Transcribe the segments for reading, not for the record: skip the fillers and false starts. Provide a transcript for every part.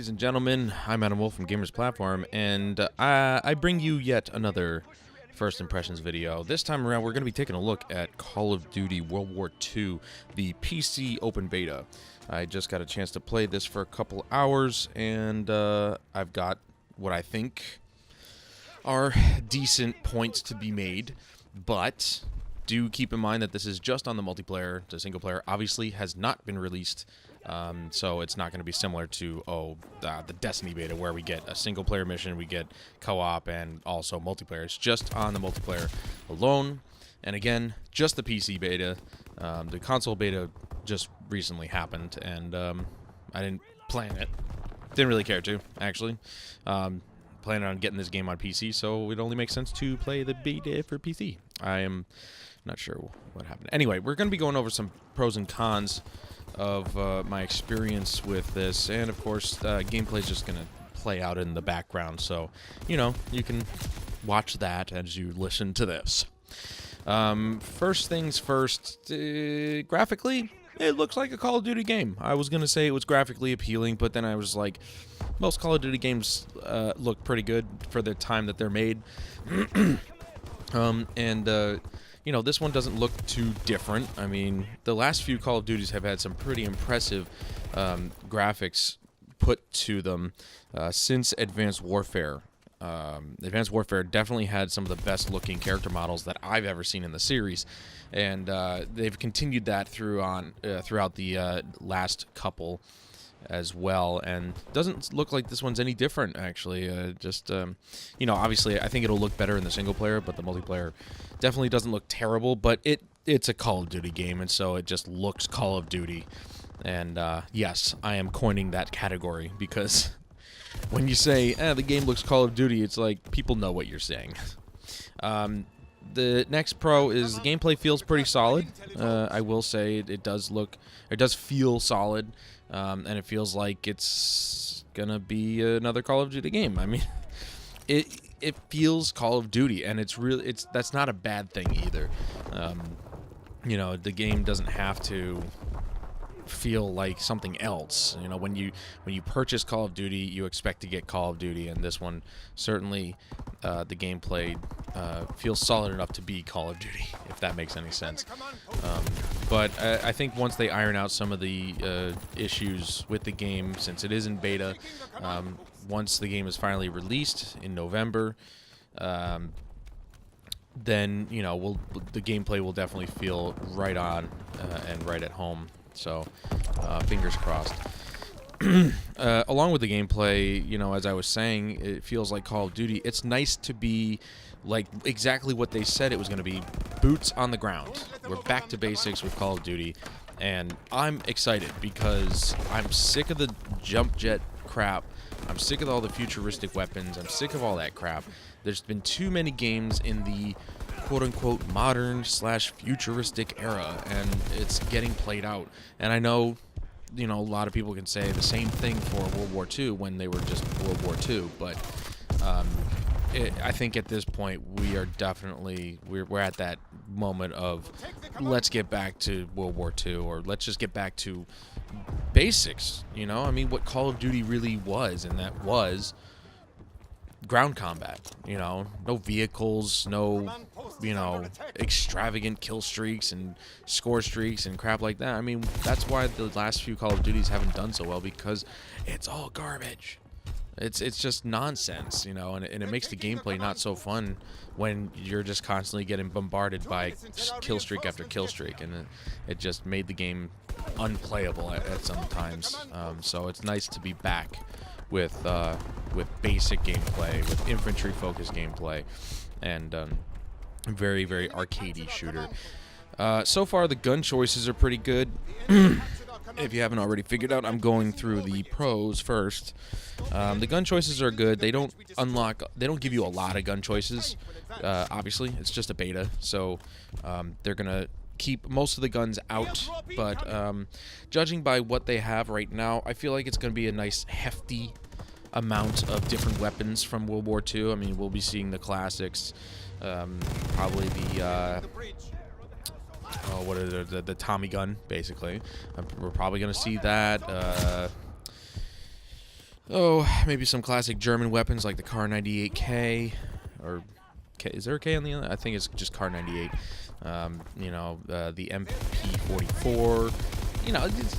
ladies and gentlemen. I'm Adam Wolf from Gamers Platform, and I bring you yet another First Impressions video. This time around, we're going to be taking a look at Call of Duty World War II, the PC Open Beta. I just got a chance to play this for a couple hours, and I've got what I think are decent points to be made, but do keep in mind that this is just on the multiplayer. The single player obviously has not been released, so it's not going to be similar to the Destiny beta, where we get a single player mission, we get co-op, and also multiplayer. It's just on the multiplayer alone, and again, just the PC beta. The console beta just recently happened, and I didn't plan it. Didn't really care to, actually. Planning on getting this game on PC, so it only makes sense to play the beta for PC. I am not sure what happened. Anyway, we're going to be going over some pros and cons of my experience with this, and of course, gameplay is just going to play out in the background, so, you know, you can watch that as you listen to this. First things first, graphically, it looks like a Call of Duty game. I was going to say it was graphically appealing, but then I was like, most Call of Duty games look pretty good for the time that they're made. You know, this one doesn't look too different. I mean, the last few Call of Duties have had some pretty impressive graphics put to them since Advanced Warfare. Advanced Warfare definitely had some of the best looking character models that I've ever seen in the series, and they've continued that throughout the last couple as well, and doesn't look like this one's any different, actually. You know, obviously I think it'll look better in the single player, but the multiplayer definitely doesn't look terrible, but it's a Call of Duty game, and so it just looks Call of Duty. And yes, I am coining that category, because when you say, the game looks Call of Duty, it's like people know what you're saying. The next pro is the gameplay feels pretty solid. I will say it does feel solid, and it feels like it's gonna be another Call of Duty game. I mean, it feels Call of Duty, and that's not a bad thing either. You know, the game doesn't have to feel like something else. You know, when you purchase Call of Duty, you expect to get Call of Duty, and this one certainly the gameplay feels solid enough to be Call of Duty, if that makes any sense. But I think once they iron out some of the issues with the game, since it is in beta, once the game is finally released in November, then, you know, the gameplay will definitely feel right on and right at home. So, fingers crossed. Along with the gameplay, you know, as I was saying, it feels like Call of Duty. It's nice to be like exactly what they said it was going to be, boots on the ground. We're back to basics with Call of Duty, and I'm excited because I'm sick of the jump jet crap. I'm sick of all the futuristic weapons. I'm sick of all that crap. There's been too many games in the quote-unquote modern/futuristic era, and it's getting played out. And I know, you know, a lot of people can say the same thing for World War II when they were just World War II, but I think at this point we are definitely we're at that moment of let's get back to World War II, or let's just get back to basics. You know, I mean, what Call of Duty really was, and that was ground combat. You know, no vehicles, no, you know, extravagant kill streaks and score streaks and crap like that. I mean, that's why the last few Call of Duties haven't done so well, because it's all garbage. It's just nonsense, you know, and it makes the gameplay not so fun when you're just constantly getting bombarded by kill streak after kill streak, and it just made the game unplayable at some times. So it's nice to be back with basic gameplay, with infantry-focused gameplay, and very, very arcadey shooter. So far, the gun choices are pretty good. If you haven't already figured out, I'm going through the pros first. The gun choices are good. They don't give you a lot of gun choices. Obviously, it's just a beta, so they're gonna keep most of the guns out, but judging by what they have right now, I feel like it's going to be a nice hefty amount of different weapons from World War II. I mean, we'll be seeing the classics, probably the what are the Tommy gun, basically. We're probably going to see that. Oh, maybe some classic German weapons like the Kar 98K, or is there a K on the other? I think it's just Kar 98. The MP44.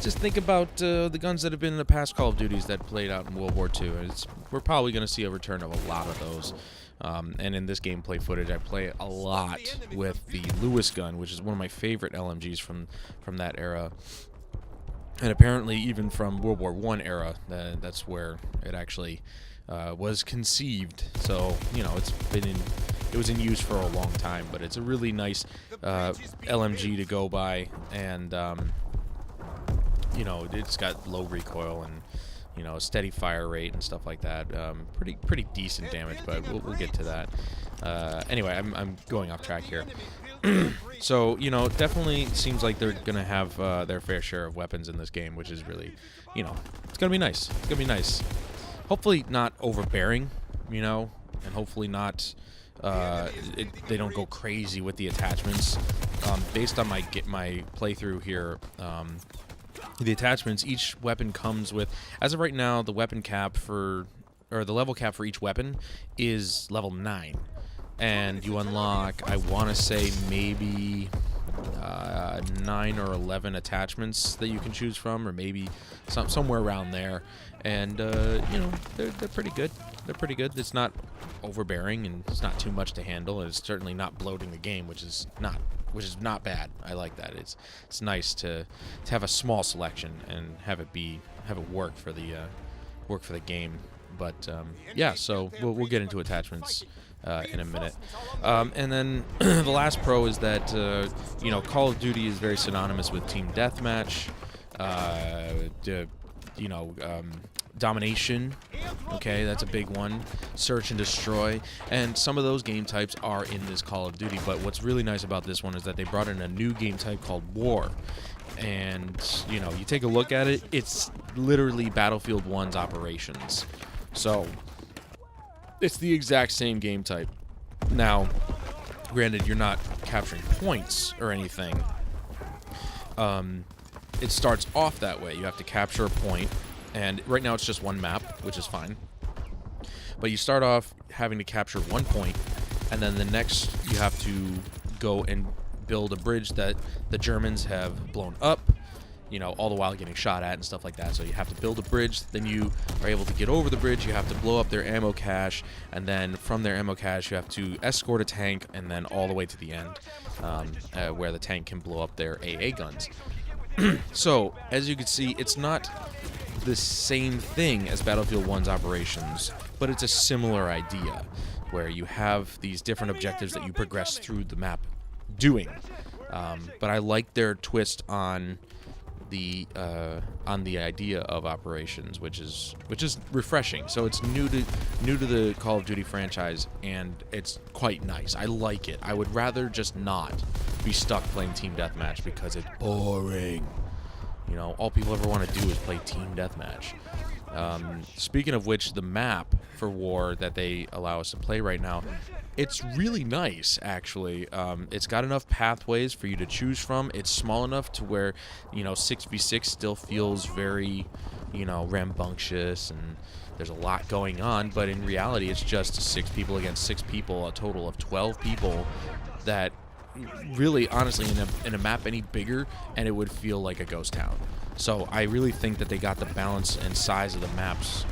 Just think about the guns that have been in the past Call of Duties that played out in World War II. We're probably going to see a return of a lot of those. And in this gameplay footage, I play a lot with the Lewis gun, which is one of my favorite LMGs from that era. And apparently, even from World War I era, that's where it actually was conceived. So, it was in use for a long time. But it's a really nice LMG to go by, and it's got low recoil and a steady fire rate and stuff like that. Pretty decent damage, but we'll get to that. Anyway, I'm going off track here. So, definitely seems like they're going to have their fair share of weapons in this game, which is really, it's going to be nice. It's going to be nice. Hopefully not overbearing, and hopefully not, they don't go crazy with the attachments. Based on my playthrough here, the attachments, each weapon comes with, as of right now, the level cap for each weapon is level 9. And you unlock, I want to say, maybe 9 or 11 attachments that you can choose from, or maybe somewhere around there. And they're pretty good. They're pretty good. It's not overbearing, and it's not too much to handle. And it's certainly not bloating the game, which is not bad. I like that. It's nice to have a small selection and have it work for the game. But yeah, so we'll get into attachments in a minute. And then the last pro is that Call of Duty is very synonymous with team deathmatch, domination. Okay, that's a big one. Search and destroy, and some of those game types are in this Call of Duty. But what's really nice about this one is that they brought in a new game type called War. And you take a look at it, it's literally Battlefield 1's operations. So it's the exact same game type. Now, granted, you're not capturing points or anything. It starts off that way. You have to capture a point, and right now it's just one map, which is fine. But you start off having to capture 1 point, and then the next you have to go and build a bridge that the Germans have blown up, all the while getting shot at and stuff like that. So you have to build a bridge, then you are able to get over the bridge, you have to blow up their ammo cache, and then from their ammo cache you have to escort a tank, and then all the way to the end, where the tank can blow up their AA guns. So, as you can see, it's not the same thing as Battlefield 1's operations, but it's a similar idea, where you have these different objectives that you progress through the map doing. But I like their twist on the idea of operations, which is refreshing. So it's new to the Call of Duty franchise, and it's quite nice. I like it. I would rather just not be stuck playing team deathmatch because it's boring. All people ever want to do is play team deathmatch. Speaking of which, the map for War that they allow us to play right now, it's really nice, actually. It's got enough pathways for you to choose from. It's small enough to where, 6v6 still feels very, rambunctious, and there's a lot going on. But in reality, it's just 6 people against 6 people, a total of 12 people that really, honestly, in a map any bigger, and it would feel like a ghost town. So I really think that they got the balance and size of the maps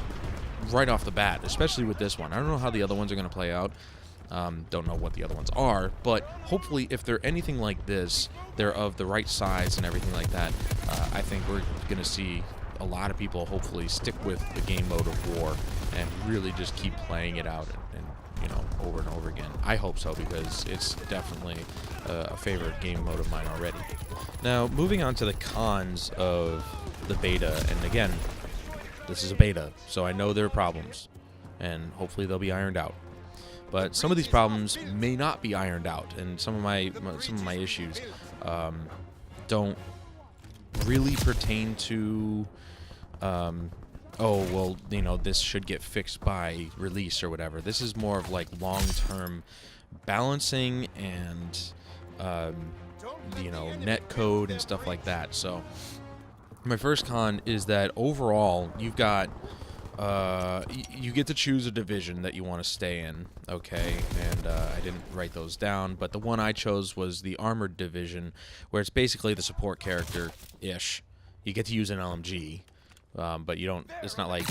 right off the bat, especially with this one. I don't know how the other ones are going to play out. Don't know what the other ones are, but hopefully if they're anything like this, they're of the right size and everything like that. I think we're going to see a lot of people hopefully stick with the game mode of War and really just keep playing it out and over and over again. I hope so, because it's definitely a favorite game mode of mine already. Now, moving on to the cons of the beta, and again, this is a beta, so I know there are problems, and hopefully they'll be ironed out. But some of these problems may not be ironed out, and some of my issues don't really pertain to this should get fixed by release or whatever. This is more of like long-term balancing and net code and stuff like that. So my first con is that overall you've got you get to choose a division that you want to stay in, okay? And I didn't write those down, but the one I chose was the Armored Division, where it's basically the support character-ish. You get to use an LMG, but you don't. It's not like,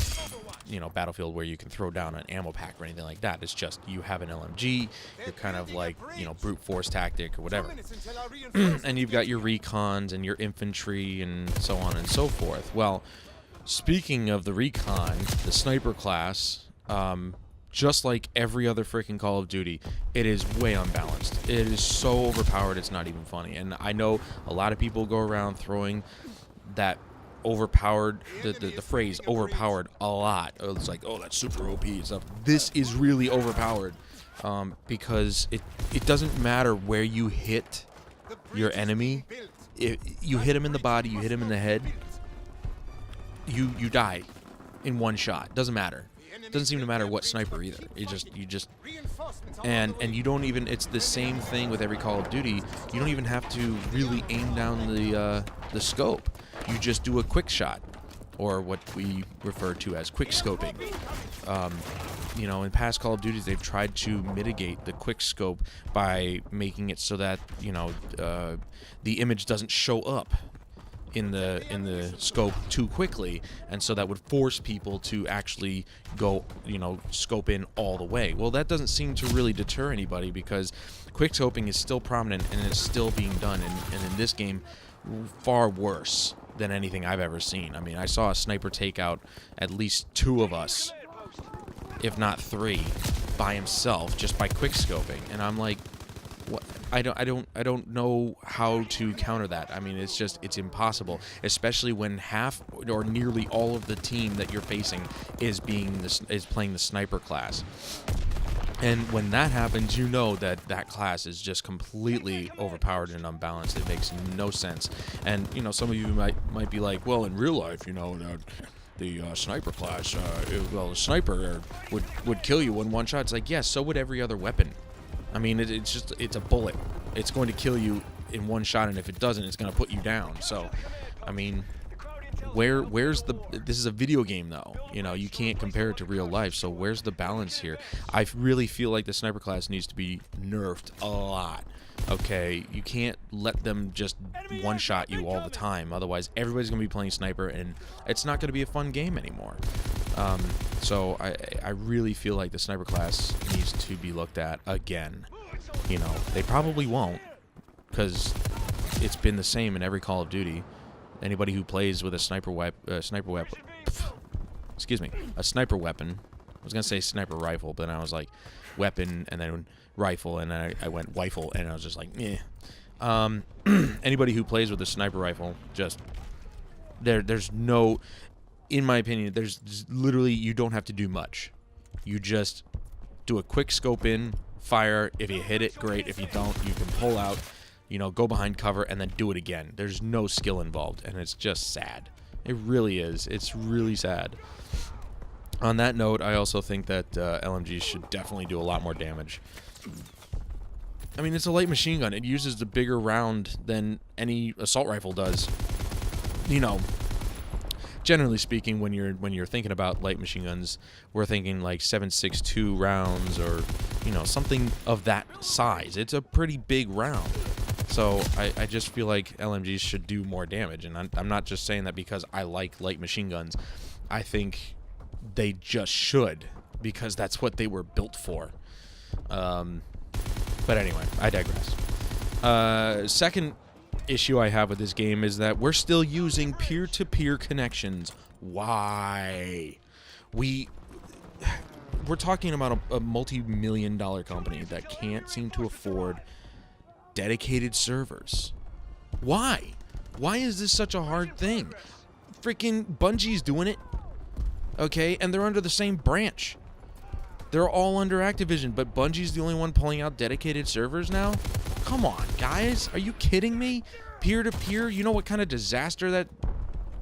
you know, Battlefield where you can throw down an ammo pack or anything like that. It's just you have an LMG. You're kind of like, you know, brute force tactic or whatever. And you've got your recons and your infantry and so on and so forth. Well, speaking of the recon, the sniper class, just like every other freaking Call of Duty, it is way unbalanced. It is so overpowered, it's not even funny. And I know a lot of people go around throwing that overpowered, the phrase overpowered a lot. It's like, oh, that's super OP and stuff. This is really overpowered, because it doesn't matter where you hit your enemy. If you hit him in the body, you hit him in the head, you die in one shot. Doesn't matter. Doesn't seem to matter what sniper either. You just and you don't even. It's the same thing with every Call of Duty. You don't even have to really aim down the scope. You just do a quick shot, or what we refer to as quick scoping. You know, in past Call of Duties, they've tried to mitigate the quick scope by making it so that, you know, the image doesn't show up in the scope too quickly, and so that would force people to actually go, you know, scope in all the way. Well, that doesn't seem to really deter anybody, because quick scoping is still prominent and it's still being done, and in this game, far worse than anything I've ever seen. I mean, I saw a sniper take out at least 2 of us, if not 3, by himself just by quick scoping, and I'm like, what? I don't know how to counter that. I mean, it's impossible, especially when half or nearly all of the team that you're facing is playing the sniper class. And when that happens, you know that class is just completely overpowered and unbalanced. It makes no sense. And, you know, some of you might be like, well, in real life, you know, the sniper class, well, the sniper would kill you in one shot. It's like, yes, so would every other weapon. I mean, it's a bullet. It's going to kill you in one shot, and if it doesn't, it's going to put you down. So, I mean, this is a video game, though. You know, you can't compare it to real life, so where's the balance here? I really feel like the sniper class needs to be nerfed a lot. Okay, you can't let them just one-shot you all the time. Otherwise, everybody's going to be playing sniper, and it's not going to be a fun game anymore. So I really feel like the sniper class needs to be looked at again. You know, they probably won't, because it's been the same in every Call of Duty. Anybody who plays with a sniper weapon, a sniper weapon, I was gonna say sniper rifle, but then I was like, weapon, and then rifle, and then I went rifle, and I was just like, eh. Anybody who plays with a sniper rifle, just there's no, in my opinion, there's literally, you don't have to do much. You just do a quick scope in, fire. If you hit it, great. If you don't, you can pull out, you know, go behind cover, and then do it again. There's no skill involved, and it's just sad. It really is. It's really sad. On that note, I also think that LMGs should definitely do a lot more damage. I mean, it's a light machine gun. It uses the bigger round than any assault rifle does. You know, generally speaking, when you're thinking about light machine guns, we're thinking like 7.62 rounds, or, you know, something of that size. It's a pretty big round. So I just feel like LMGs should do more damage, and I'm not just saying that because I like light machine guns. I think they just should, because that's what they were built for. But anyway, I digress. Second issue I have with this game is that we're still using peer-to-peer connections. Why? We're talking about a multi-million-dollar company that can't seem to afford dedicated servers. Why? Why is this such a hard thing? Freaking Bungie's doing it. Okay, and they're under the same branch. They're all under Activision, but Bungie's the only one pulling out dedicated servers now? Come on, guys. Are you kidding me? Peer-to-peer, you know what kind of disaster that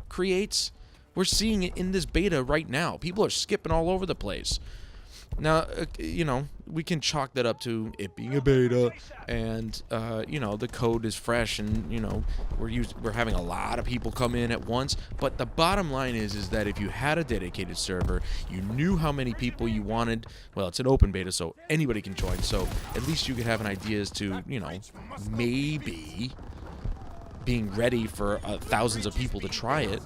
creates? We're seeing it in this beta right now. People are skipping all over the place. Now, you know, we can chalk that up to it being a beta, and you know, the code is fresh, and you know, we're having a lot of people come in at once. But the bottom line is that if you had a dedicated server, you knew how many people you wanted. Well, it's an open beta, so anybody can join. So at least you could have an idea as to, you know, maybe being ready for thousands of people to try it.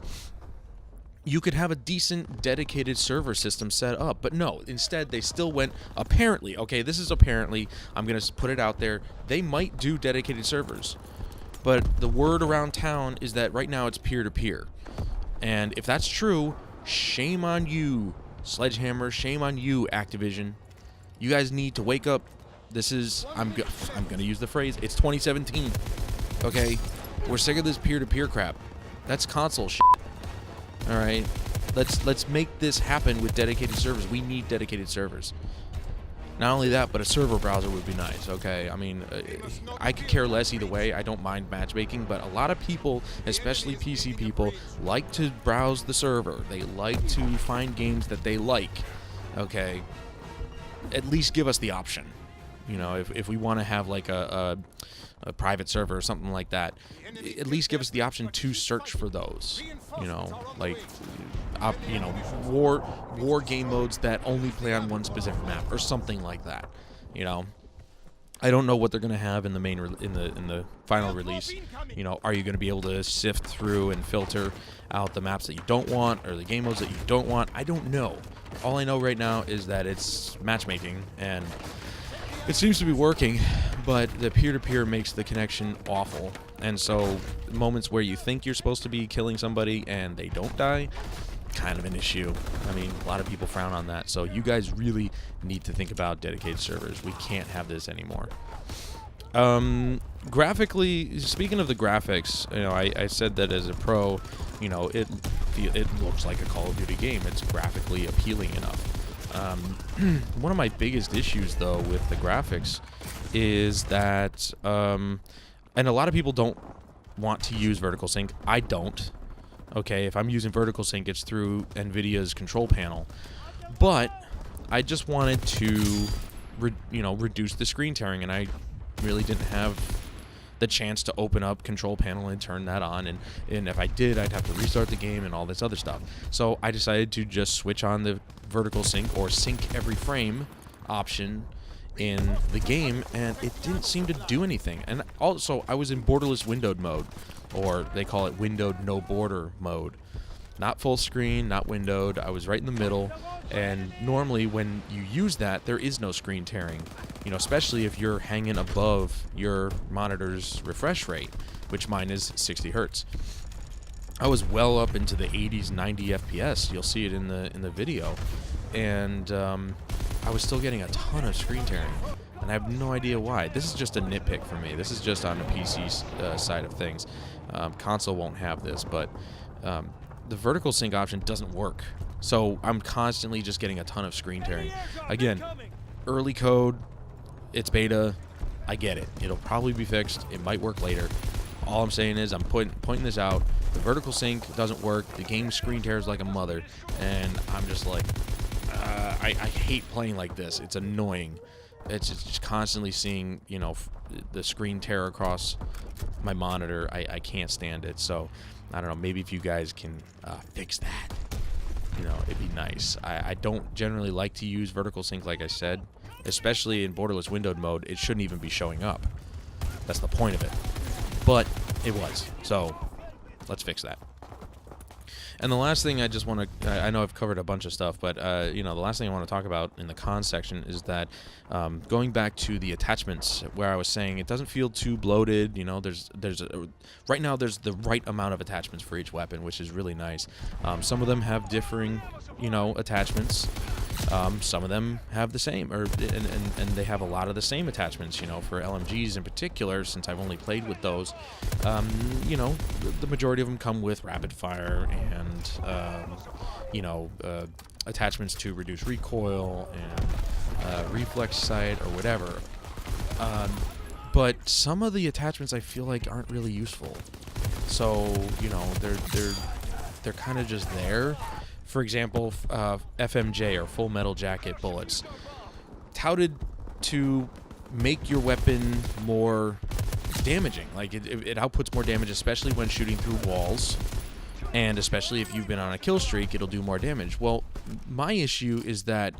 You could have a decent dedicated server system set up. But no, instead they still went, apparently, okay, this is apparently, I'm going to put it out there, they might do dedicated servers. But the word around town is that right now it's peer-to-peer. And if that's true, shame on you, Sledgehammer, shame on you, Activision. You guys need to wake up. This is, I'm going to use the phrase, it's 2017, okay? We're sick of this peer-to-peer crap. That's console shit. All right, let's make this happen with dedicated servers. We need dedicated servers. Not only that, but a server browser would be nice. Okay, I mean, I could care less either way. I don't mind matchmaking, but a lot of people, especially PC people, like to browse the server. They like to find games that they like. Okay, at least give us the option. You know, if we want to have like a private server or something like that, at least give us the option to search for those. You know, like, you know, war game modes that only play on one specific map or something like that. You know, I don't know what they're gonna have in the main in the final release. You know, are you gonna be able to sift through and filter out the maps that you don't want or the game modes that you don't want? I don't know. All I know right now is that it's matchmaking, and it seems to be working, but the peer-to-peer makes the connection awful. And so moments where you think you're supposed to be killing somebody and they don't die, kind of an issue. I mean, a lot of people frown on that. So you guys really need to think about dedicated servers. We can't have this anymore. Graphically, speaking of the graphics, you know, I said that as a pro, you know, it looks like a Call of Duty game. It's graphically appealing enough. One of my biggest issues, though, with the graphics is that, and a lot of people don't want to use vertical sync. I don't. Okay, if I'm using vertical sync, it's through NVIDIA's control panel. But I just wanted to, reduce the screen tearing, and I really didn't have the chance to open up control panel and turn that on, and if I did, I'd have to restart the game and all this other stuff. So I decided to just switch on the vertical sync or sync every frame option in the game, and it didn't seem to do anything. And also, I was in borderless windowed mode, or they call it windowed no border mode. Not full screen, not windowed. I was right in the middle, and normally when you use that, there is no screen tearing. You know, especially if you're hanging above your monitor's refresh rate, which mine is 60 hertz. I was well up into the 80s, 90 FPS. You'll see it in the video, and I was still getting a ton of screen tearing, and I have no idea why. This is just a nitpick for me. This is just on the PC side of things. Console won't have this, but the vertical sync option doesn't work. So I'm constantly just getting a ton of screen tearing. Again, early code, it's beta. I get it. It'll probably be fixed. It might work later. All I'm saying is I'm pointing this out. The vertical sync doesn't work. The game screen tears like a mother, and I'm just like, I hate playing like this. It's annoying. It's just constantly seeing, you know, the screen tear across my monitor. I can't stand it. So I don't know. Maybe if you guys can fix that, you know, it'd be nice. I don't generally like to use vertical sync, like I said, especially in borderless windowed mode. It shouldn't even be showing up. That's the point of it. But it was. So let's fix that. And the last thing I just want to, I know I've covered a bunch of stuff, but, you know, the last thing I want to talk about in the cons section is that going back to the attachments, where I was saying it doesn't feel too bloated. You know, right now there's the right amount of attachments for each weapon, which is really nice. Some of them have differing, you know, attachments. Some of them have the same, and they have a lot of the same attachments, you know, for LMGs in particular, since I've only played with those. You know, the majority of them come with rapid fire and, you know, attachments to reduce recoil and reflex sight or whatever. But some of the attachments I feel like aren't really useful. So, you know, they're kind of just there. For example, FMJ, or Full Metal Jacket bullets. touted to make your weapon more damaging. Like, it outputs more damage, especially when shooting through walls. And especially if you've been on a kill streak, it'll do more damage. Well, my issue is that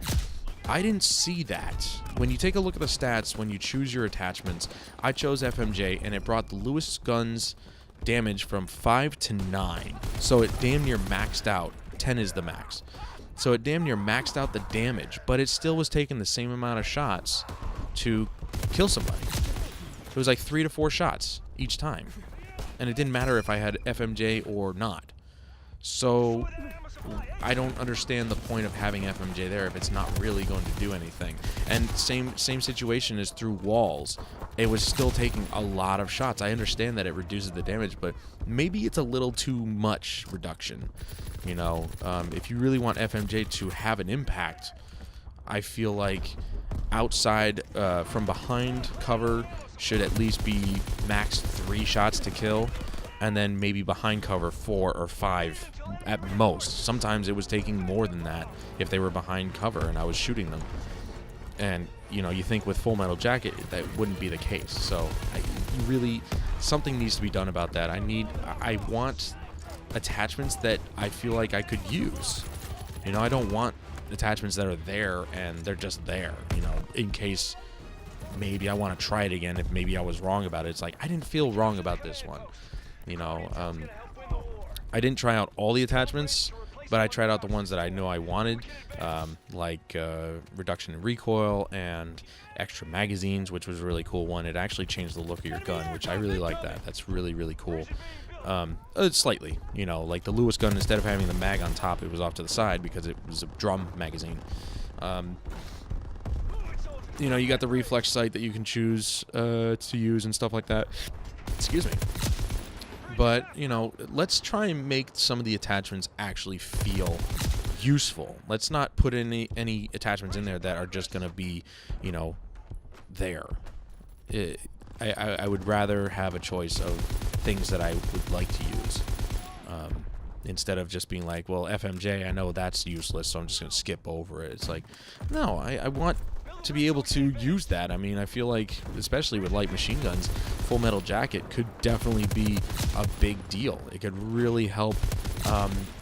I didn't see that. When you take a look at the stats, when you choose your attachments, I chose FMJ, and it brought the Lewis gun's damage from 5 to 9. So it damn near maxed out. 10 is the max. So it damn near maxed out the damage, but it still was taking the same amount of shots to kill somebody. It was like 3 to 4 shots each time. And it didn't matter if I had FMJ or not. So I don't understand the point of having FMJ there if it's not really going to do anything. And same situation as through walls. It was still taking a lot of shots. I understand that it reduces the damage, but maybe it's a little too much reduction. You know, if you really want FMJ to have an impact, I feel like outside from behind cover should at least be max 3 shots to kill, and then maybe behind cover 4 or 5 at most. Sometimes it was taking more than that if they were behind cover and I was shooting them. And, you know, you think with Full Metal Jacket that wouldn't be the case. So something needs to be done about that. I want attachments that I feel like I could use. You know, I don't want attachments that are there and they're just there, you know, in case maybe I want to try it again if maybe I was wrong about it. It's like, I didn't feel wrong about this one. You know, I didn't try out all the attachments, but I tried out the ones that I know I wanted, like reduction in recoil and extra magazines, which was a really cool one. It actually changed the look of your gun, which I really like that. That's really, really cool. Slightly, you know, like the Lewis gun, instead of having the mag on top, it was off to the side because it was a drum magazine. You know, you got the reflex sight that you can choose to use and stuff like that. Excuse me. But, you know, let's try and make some of the attachments actually feel useful. Let's not put any attachments in there that are just going to be, you know, there. I would rather have a choice of things that I would like to use. Instead of just being like, well, FMJ, I know that's useless, so I'm just going to skip over it. It's like, no, I want to be able to use that. I mean, I feel like, especially with light machine guns, Full Metal Jacket could definitely be a big deal. It could really help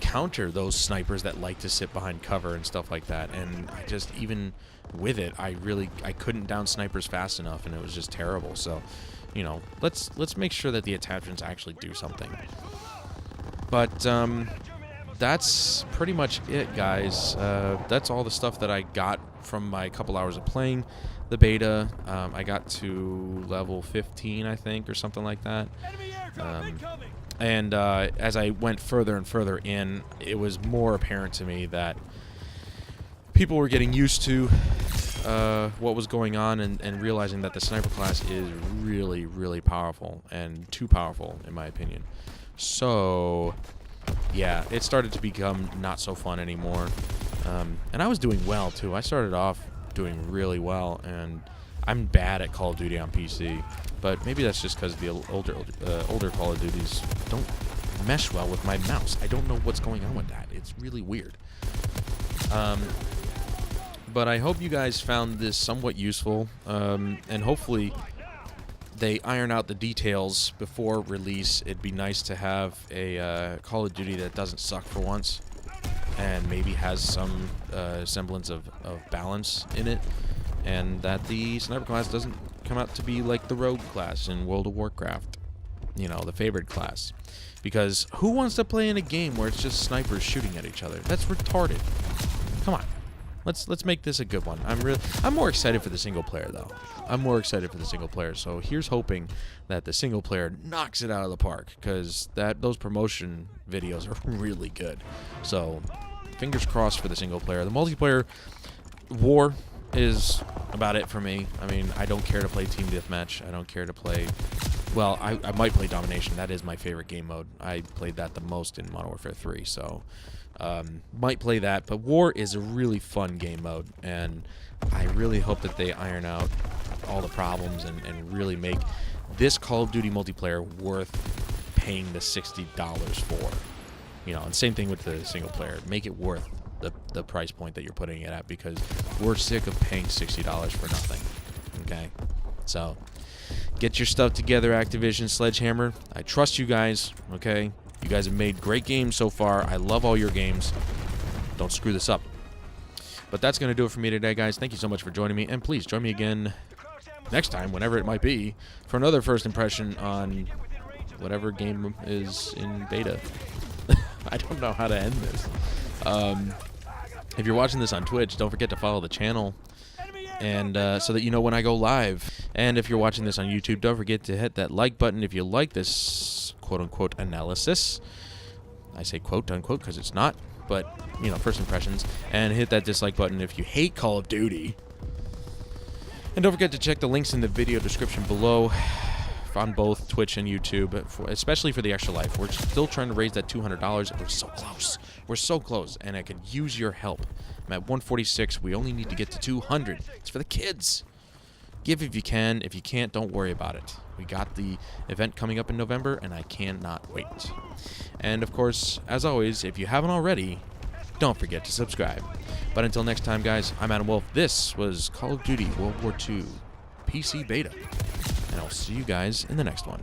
counter those snipers that like to sit behind cover and stuff like that. And I just, even with it, I couldn't down snipers fast enough, and it was just terrible. So, you know, let's make sure that the attachments actually do something. But that's pretty much it, guys. That's all the stuff that I got from my couple hours of playing the beta. I got to level 15, I think, or something like that. And as I went further and further in, it was more apparent to me that people were getting used to what was going on and realizing that the sniper class is really, really powerful, and too powerful, in my opinion. So, yeah, it started to become not so fun anymore. And I was doing well, too. I started off doing really well, and I'm bad at Call of Duty on PC. But maybe that's just because the older Call of Duties don't mesh well with my mouse. I don't know what's going on with that. It's really weird. But I hope you guys found this somewhat useful, and hopefully they iron out the details before release. It'd be nice to have a Call of Duty that doesn't suck for once, and maybe has some semblance of balance in it, and that the sniper class doesn't come out to be like the rogue class in World of Warcraft, you know, the favored class. Because who wants to play in a game where it's just snipers shooting at each other? That's retarded. Come on. Let's make this a good one. I'm more excited for the single player, though. I'm more excited for the single player. So here's hoping that the single player knocks it out of the park, because those promotion videos are really good. So fingers crossed for the single player. The multiplayer, War is about it for me. I mean, I don't care to play Team Deathmatch. I don't care to play... Well, I might play Domination. That is my favorite game mode. I played that the most in Modern Warfare 3, so... might play that, but War is a really fun game mode, and I really hope that they iron out all the problems and really make this Call of Duty multiplayer worth paying the $60 for. You know, and same thing with the single player. Make it worth the price point that you're putting it at, because we're sick of paying $60 for nothing. Okay? So, get your stuff together, Activision, Sledgehammer. I trust you guys, okay? You guys have made great games so far. I love all your games. Don't screw this up. But that's going to do it for me today, guys. Thank you so much for joining me. And please join me again next time, whenever it might be, for another first impression on whatever game is in beta. I don't know how to end this. If you're watching this on Twitch, don't forget to follow the channel, and so that you know when I go live. And if you're watching this on YouTube, don't forget to hit that like button if you like this quote-unquote analysis. I say quote-unquote because it's not, but, you know, first impressions. And hit that dislike button if you hate Call of Duty. And don't forget to check the links in the video description below on both Twitch and YouTube, especially for the Extra Life. We're still trying to raise that $200. We're so close. We're so close, and I could use your help. I'm at 146. We only need to get to 200. It's for the kids. Give if you can. If you can't, don't worry about it. We got the event coming up in November, and I cannot wait. And, of course, as always, if you haven't already, don't forget to subscribe. But until next time, guys, I'm Adam Wolf. This was Call of Duty World War II PC Beta. And I'll see you guys in the next one.